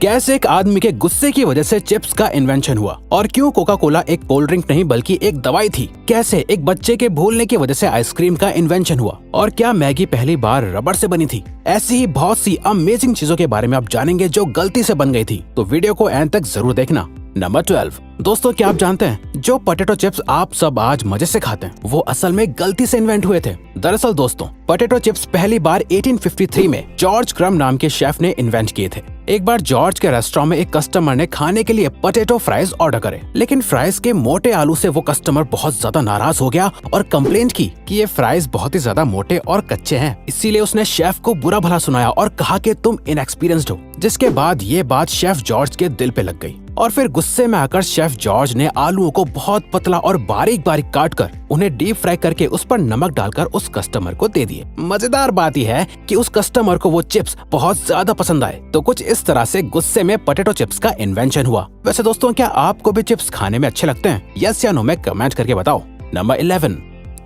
कैसे एक आदमी के गुस्से की वजह से चिप्स का इन्वेंशन हुआ और क्यों कोका कोला एक कोल्ड ड्रिंक नहीं बल्कि एक दवाई थी। कैसे एक बच्चे के भूलने की वजह से आइसक्रीम का इन्वेंशन हुआ और क्या मैगी पहली बार रबड़ से बनी थी। ऐसी ही बहुत सी अमेजिंग चीजों के बारे में आप जानेंगे जो गलती से बन गई थी, तो वीडियो को एंड तक जरूर देखना। नंबर 12। दोस्तों, क्या आप जानते हैं जो पोटैटो चिप्स आप सब आज मजे से खाते हैं वो असल में गलती से इन्वेंट हुए थे। दरअसल दोस्तों, पोटैटो चिप्स पहली बार 1853 में जॉर्ज क्रम नाम के शेफ ने इन्वेंट किए थे। एक बार जॉर्ज के रेस्टोरेंट में एक कस्टमर ने खाने के लिए पोटैटो फ्राइज ऑर्डर करे, लेकिन फ्राइज के मोटे आलू से वो कस्टमर बहुत ज्यादा नाराज हो गया और कंप्लेंट की कि ये फ्राइज बहुत ही ज्यादा मोटे और कच्चे हैं। इसीलिए उसने शेफ को बुरा भला सुनाया और कहा कि तुम इनएक्सपीरियंस्ड हो, जिसके बाद ये बात शेफ जॉर्ज के दिल पे लग गई और फिर गुस्से में आकर शेफ जॉर्ज ने आलूओं को बहुत पतला और बारीक बारीक काट कर उन्हें डीप फ्राई करके उस पर नमक डालकर उस कस्टमर को दे दिए। मजेदार बात यह है कि उस कस्टमर को वो चिप्स बहुत ज्यादा पसंद आए। तो कुछ इस तरह से गुस्से में पोटैटो चिप्स का इन्वेंशन हुआ। वैसे दोस्तों, क्या आपको भी चिप्स खाने में अच्छे लगते हैं? यस या नो में कमेंट करके बताओ। नंबर 11।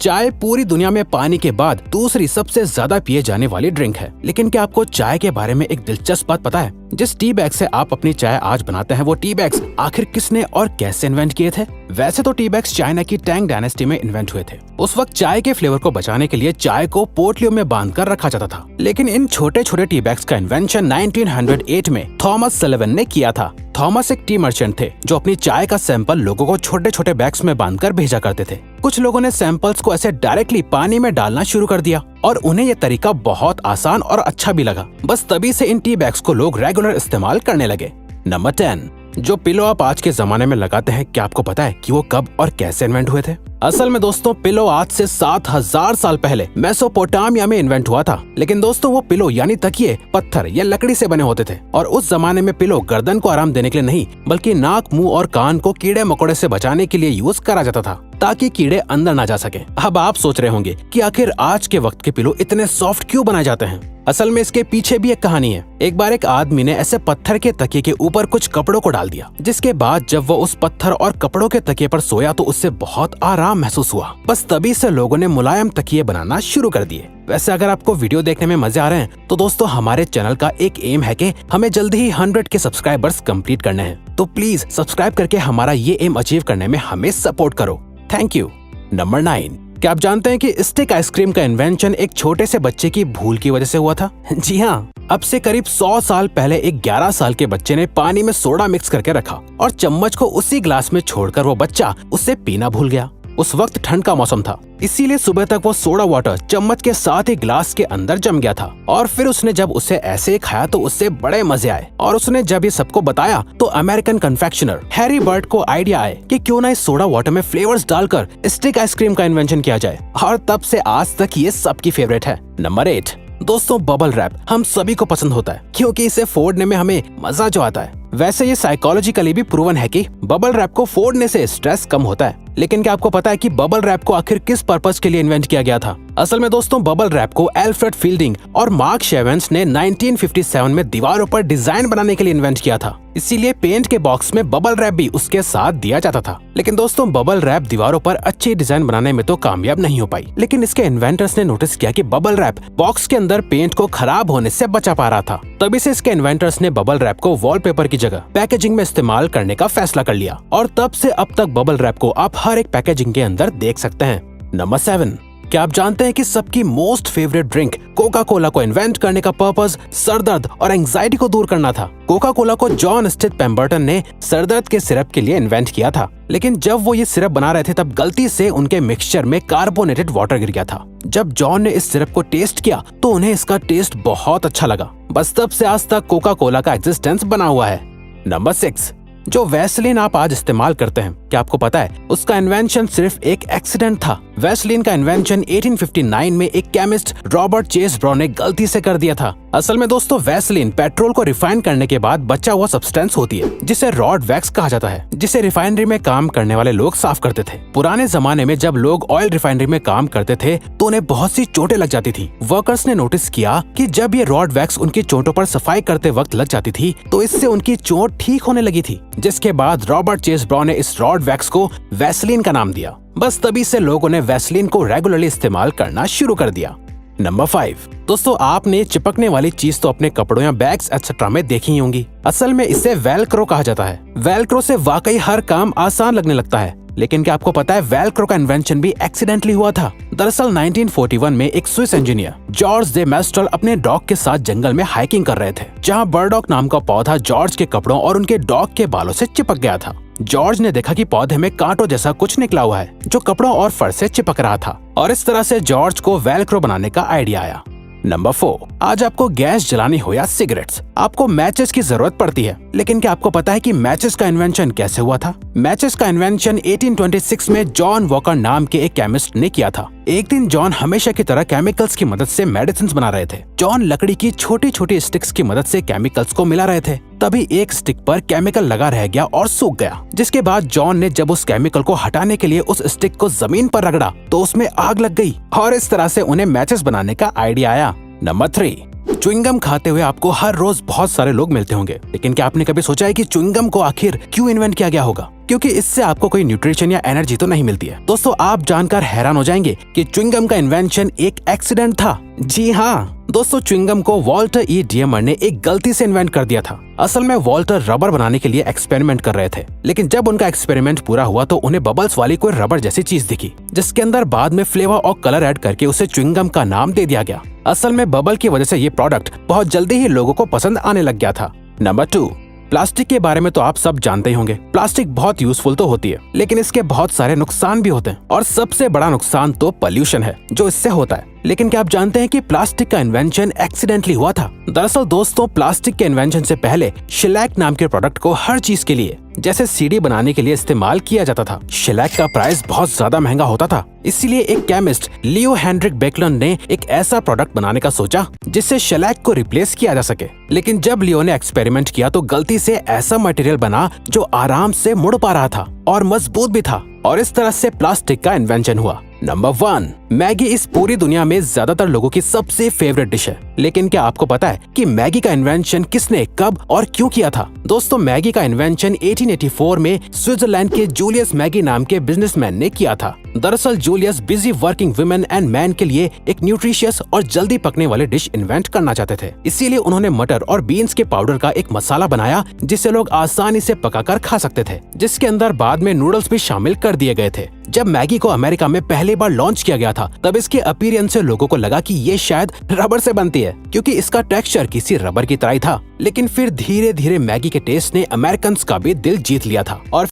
चाय पूरी दुनिया में पानी के बाद दूसरी सबसे ज्यादा पिए जाने वाली ड्रिंक है, लेकिन क्या आपको चाय के बारे में एक दिलचस्प बात पता है? जिस टी बैग से आप अपनी चाय आज बनाते हैं वो टी बैग्स आखिर किसने और कैसे इन्वेंट किए थे? वैसे तो टी बैग्स चाइना की टैंग डायनेस्टी में इन्वेंट हुए थे। उस वक्त चाय के फ्लेवर को बचाने के लिए चाय को पोटलियों में बांधकर रखा जाता था, लेकिन इन छोटे छोटे टी बैग्स का इन्वेंशन 1908 में थॉमस सलिवन ने किया था। थॉमस एक टी मर्चेंट थे जो अपनी चाय का सैंपल लोगों को छोटे छोटे बैग्स में बांधकर भेजा करते थे। कुछ लोगों ने सैंपल्स को ऐसे डायरेक्टली पानी में डालना शुरू कर दिया और उन्हें यह तरीका बहुत आसान और अच्छा भी लगा। बस तभी से इन टी बैग्स को लोग रेगुलर इस्तेमाल करने लगे। नंबर 10। जो पिलो आप आज के जमाने में लगाते हैं, क्या आपको पता है कि वो कब और कैसे इन्वेंट हुए थे? असल में दोस्तों, पिलो आज से 7000 साल पहले मेसोपोटामिया में इन्वेंट हुआ था। लेकिन दोस्तों, वो पिलो यानी तकिए पत्थर या लकड़ी से बने होते थे और उस जमाने में पिलो गर्दन को आराम देने के लिए नहीं बल्कि नाक, मुंह और कान को कीड़े मकोड़े से बचाने के लिए यूज करा जाता था ताकि कीड़े अंदर ना जा सके। अब आप सोच रहे होंगे कि आखिर आज के वक्त के पिलो इतने सॉफ्ट क्यों बनाए जाते हैं? असल में इसके पीछे भी एक कहानी है। एक बार एक आदमी ने ऐसे पत्थर के तकिए के ऊपर कुछ कपड़ों को डाल दिया, जिसके बाद जब वो उस पत्थर और कपड़ों के तकिए पर सोया तो उससे बहुत आराम महसूस हुआ। बस तभी से लोगों ने मुलायम तकिए बनाना शुरू कर दिए। वैसे अगर आपको वीडियो देखने में मजे आ रहे हैं तो दोस्तों, हमारे चैनल का एक एम है कि हमें जल्दी ही 100 के सब्सक्राइबर्स कंप्लीट करने हैं, तो प्लीज सब्सक्राइब करके हमारा ये एम अचीव करने में हमें सपोर्ट करो। Thank you. नंबर 9। क्या आप जानते हैं कि स्टिक आइसक्रीम का इन्वेंशन एक छोटे से बच्चे की भूल की वजह से हुआ था? जी हाँ, अब से करीब 100 साल पहले एक 11 साल के बच्चे ने पानी में सोडा मिक्स करके रखा और चम्मच को उसी ग्लास में छोड़कर वो बच्चा उसे पीना भूल गया। उस वक्त ठंड का मौसम था, इसीलिए सुबह तक वो सोडा वाटर चम्मच के साथ ही ग्लास के अंदर जम गया था और फिर उसने जब उसे ऐसे ही खाया तो उससे बड़े मजे आए और उसने जब ये सबको बताया तो अमेरिकन कन्फेक्शनर हैरी बर्ट को आइडिया आए कि क्यों ना इस सोडा वाटर में फ्लेवर्स डालकर स्टिक आइसक्रीम का इन्वेंशन किया जाए और तब से आज तक ये सबकी फेवरेट है। नंबर 8। दोस्तों, बबल रैप हम सभी को पसंद होता है क्योंकि इसे फोड़ने में हमें मजा जो आता है। वैसे ये साइकोलॉजिकली भी प्रूवन है कि बबल रैप को फोड़ने से स्ट्रेस कम होता है। लेकिन क्या आपको पता है कि बबल रैप को आखिर किस पर्पस के लिए इन्वेंट किया गया था? असल में दोस्तों, बबल रैप को एल्फ्रेड फील्डिंग और मार्क शेवेंस ने 1957 में दीवारों पर डिजाइन बनाने के लिए इन्वेंट किया था। इसीलिए पेंट के बॉक्स में बबल रैप भी उसके साथ दिया जाता था। लेकिन दोस्तों, बबल रैप दीवारों पर अच्छी डिजाइन बनाने में तो कामयाब नहीं हो पाई, लेकिन इसके इन्वेंटर्स ने नोटिस किया कि बबल रैप बॉक्स के अंदर पेंट को खराब होने से बचा पा रहा था। तभी से इसके इन्वेंटर्स ने बबल रैप को वॉलपेपर की जगह पैकेजिंग में इस्तेमाल करने का फैसला कर लिया और तब से अब तक बबल रैप को आप हर एक पैकेजिंग के अंदर देख सकते हैं। नंबर 7। क्या आप जानते हैं कि सबकी most favourite drink Coca Cola को इन्वेंट करने का पर्पस सरदर्द और एंजाइटी को दूर करना था? कोका कोला को जॉन स्थित पेम्बर्टन ने सरदर्द के सिरप के लिए इन्वेंट किया था, लेकिन जब वो ये सिरप बना रहे थे तब गलती से उनके मिक्सचर में कार्बोनेटेड वाटर गिर गया था। जब जॉन ने इस सिरप को टेस्ट किया तो उन्हें इसका टेस्ट बहुत अच्छा लगा। बस तब से आज तक कोका कोला का एग्जिस्टेंस बना हुआ है। नंबर 6। जो वैसलीन आप आज इस्तेमाल करते हैं, क्या आपको पता है उसका इन्वेंशन सिर्फ एक एक्सीडेंट था? वैसलीन का इन्वेंशन 1859 में एक केमिस्ट रॉबर्ट चेस ब्राउन ने गलती से कर दिया था। असल में दोस्तों, वैसलीन पेट्रोल को रिफाइन करने के बाद बचा हुआ सब्सटेंस होती है जिसे रॉड वैक्स कहा जाता है, जिसे रिफाइनरी में काम करने वाले लोग साफ करते थे। पुराने जमाने में जब लोग ऑयल रिफाइनरी में काम करते थे तो उन्हें बहुत सी चोटें लग जाती थी। वर्कर्स ने नोटिस किया कि जब ये रॉड वैक्स उनकी चोटों पर सफाई करते वक्त लग जाती थी तो इससे उनकी चोट ठीक होने लगी थी, जिसके बाद रॉबर्ट चेस ब्राउन ने इस रॉड वैक्स को वैसलीन का नाम दिया। बस तभी से लोगों ने वैसलीन को रेगुलरली इस्तेमाल करना शुरू कर दिया। नंबर 5, दोस्तों आपने चिपकने वाली चीज तो अपने कपड़ों या बैग्स एक्सेट्रा में देखी ही होंगी। असल में इसे वेलक्रो कहा जाता है। वेलक्रो से वाकई हर काम आसान लगने लगता है, लेकिन क्या आपको पता है वेलक्रो का इन्वेंशन भी एक्सीडेंटली हुआ था। दरअसल 1941 में एक स्विस इंजीनियर जॉर्ज दे मेस्ट्रल अपने डॉग के साथ जंगल में हाइकिंग कर रहे थे, जहां बर्डॉग नाम का पौधा जॉर्ज के कपड़ों और उनके डॉग के बालों से चिपक गया था। जॉर्ज ने देखा कि पौधे में कांटों जैसा कुछ निकला हुआ है जो कपड़ों और फर से चिपक रहा था, और इस तरह से जॉर्ज को वेलक्रो बनाने का आइडिया आया। नंबर 4, आज आपको गैस जलानी हो या सिगरेट्स, आपको मैचेस की जरूरत पड़ती है। लेकिन क्या आपको पता है कि मैचेस का इन्वेंशन कैसे हुआ था? मैचेस का इन्वेंशन 1826 में जॉन वॉकर नाम के एक केमिस्ट ने किया था। एक दिन जॉन हमेशा की तरह केमिकल्स की मदद से मेडिसिन बना रहे थे। जॉन लकड़ी की छोटी छोटी स्टिक्स की मदद से केमिकल्स को मिला रहे थे। तभी एक स्टिक पर केमिकल लगा रह गया और सूख गया, जिसके बाद जॉन ने जब उस केमिकल को हटाने के लिए उस स्टिक को जमीन पर रगड़ा तो उसमें आग लग गई, और इस तरह से उन्हें मैचेस बनाने का आइडिया आया। नंबर 3, च्युइंगम खाते हुए आपको हर रोज बहुत सारे लोग मिलते होंगे, लेकिन क्या आपने कभी सोचा है कि च्युइंगम को आखिर क्यों इन्वेंट किया गया होगा? क्योंकि इससे आपको कोई न्यूट्रिशन या एनर्जी तो नहीं मिलती है। दोस्तों आप जानकर हैरान हो जाएंगे कि च्युइंगम का इन्वेंशन एक एक्सीडेंट था। जी हाँ दोस्तों, च्युइंगम को वॉल्टर ई डियमर ने एक गलती से इन्वेंट कर दिया था। असल में वॉल्टर रबर बनाने के लिए एक्सपेरिमेंट कर रहे थे, लेकिन जब उनका एक्सपेरिमेंट पूरा हुआ तो उन्हें बबल्स वाली कोई रबर जैसी चीज दिखी, जिसके अंदर बाद में फ्लेवर और कलर ऐड करके उसे च्युइंगम का नाम दे दिया गया। असल में बबल की वजह से ये प्रोडक्ट बहुत जल्दी ही लोगों को पसंद आने लग गया था। नंबर 2, प्लास्टिक के बारे में तो आप सब जानते ही होंगे। प्लास्टिक बहुत यूजफुल तो होती है, लेकिन इसके बहुत सारे नुकसान भी होते हैं, और सबसे बड़ा नुकसान तो पॉल्यूशन है जो इससे होता है। लेकिन क्या आप जानते हैं कि प्लास्टिक का इन्वेंशन एक्सीडेंटली हुआ था? दरअसल दोस्तों प्लास्टिक के इन्वेंशन से पहले शेलैक नाम के प्रोडक्ट को हर चीज के लिए, जैसे सीडी बनाने के लिए इस्तेमाल किया जाता था। शेलैक का प्राइस बहुत ज्यादा महंगा होता था, इसीलिए एक केमिस्ट लियो हेनरिक बेकलैंड ने एक ऐसा प्रोडक्ट बनाने का सोचा जिससे शेलैक को रिप्लेस किया जा सके। लेकिन जब लियो ने एक्सपेरिमेंट किया तो गलती से ऐसा मटेरियल बना जो आराम से मुड़ पा रहा था और मजबूत भी था, और इस तरह से प्लास्टिक का इन्वेंशन हुआ। नंबर 1, मैगी इस पूरी दुनिया में ज्यादातर लोगों की सबसे फेवरेट डिश है। लेकिन क्या आपको पता है कि मैगी का इन्वेंशन किसने, कब और क्यों किया था? दोस्तों मैगी का इन्वेंशन 1884 में स्विट्जरलैंड के जूलियस मैगी नाम के बिजनेसमैन ने किया था। दरअसल Julius busy working women and man के लिए एक न्यूट्रिशियस और जल्दी पकने वाले डिश इन्वेंट करना चाहते थे। इसीलिए उन्होंने मटर और बीन्स के पाउडर का एक मसाला बनाया जिसे लोग आसानी से पकाकर खा सकते थे, जिसके अंदर बाद में नूडल्स भी शामिल कर दिए गए थे। जब मैगी को अमेरिका में पहली बार लॉन्च किया गया था तब इसके अपीयरेंस से लोगों को लगा कि ये शायद रबर से बनती है, क्योंकि इसका टेक्सचर किसी रबर की तरह ही था। लेकिन फिर धीरे धीरे मैगी के टेस्ट ने अमेरिकन्स का भी दिल जीत लिया था, और